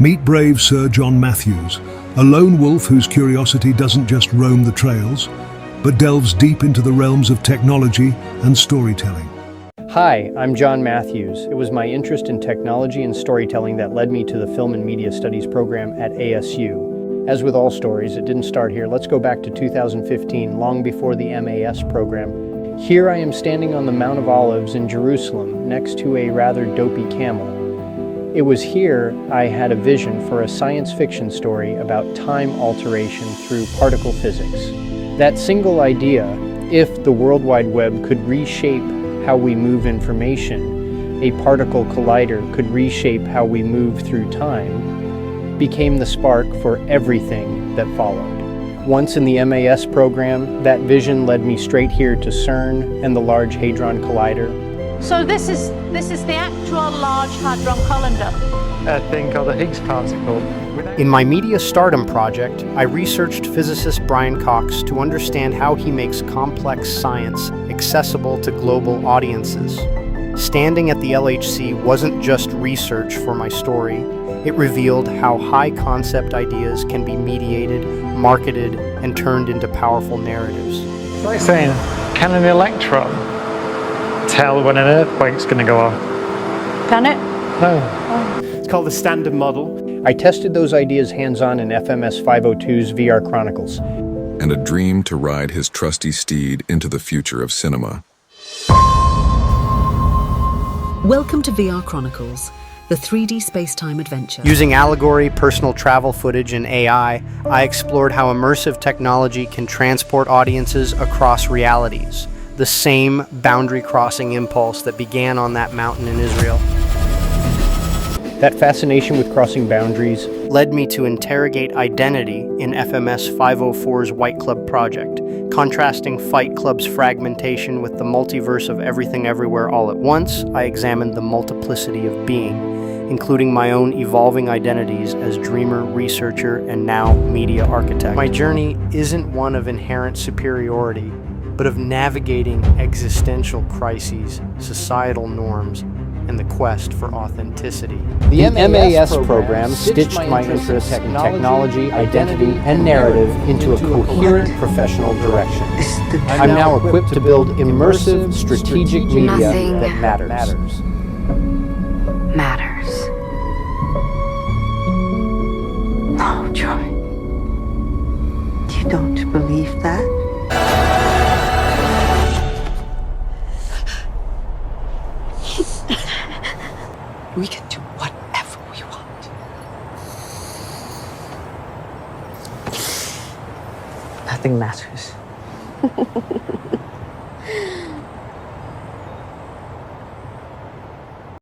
Meet brave Sir John Matthews, a lone wolf whose curiosity doesn't just roam the trails, but delves deep into the realms of technology and storytelling. Hi, I'm John Matthews. It was my interest in technology and storytelling that led me to the Film and Media Studies program at ASU. As with all stories, it didn't start here. Let's go back to 2015, long before the MAS program. Here I am standing on the Mount of Olives in Jerusalem, next to a rather dopey camel. It was here I had a vision for a science fiction story about time alteration through particle physics. That single idea, if the World Wide Web could reshape how we move information, a particle collider could reshape how we move through time, became the spark for everything that followed. Once in the MAS program, that vision led me straight here to CERN and the Large Hadron Collider. So this is the actual Large Hadron Collider. A thing called a Higgs particle. In my Media Stardom project, I researched physicist Brian Cox to understand how he makes complex science accessible to global audiences. Standing at the LHC wasn't just research for my story. It revealed how high-concept ideas can be mediated, marketed, and turned into powerful narratives. It's like saying, can an electron tell when an earthquake's going to go off? Can it? No. It's called the Standard Model. I tested those ideas hands-on in FMS 502's VR Chronicles. And a dream to ride his trusty steed into the future of cinema. Welcome to VR Chronicles, the 3D space-time adventure. Using allegory, personal travel footage, and AI, I explored how immersive technology can transport audiences across realities. The same boundary-crossing impulse that began on that mountain in Israel. That fascination with crossing boundaries led me to interrogate identity in FMS 504's White Club project, contrasting Fight Club's fragmentation with the multiverse of everything everywhere all at once. I examined the multiplicity of being, including my own evolving identities as dreamer, researcher, and now media architect. My journey isn't one of inherent superiority, but of navigating existential crises, societal norms, and the quest for authenticity. The MAS program stitched my interests in technology, identity, and narrative into a coherent professional direction. I'm now equipped to build immersive, strategic media that matters. No, Joy. You don't believe that? We can do whatever we want. Nothing matters.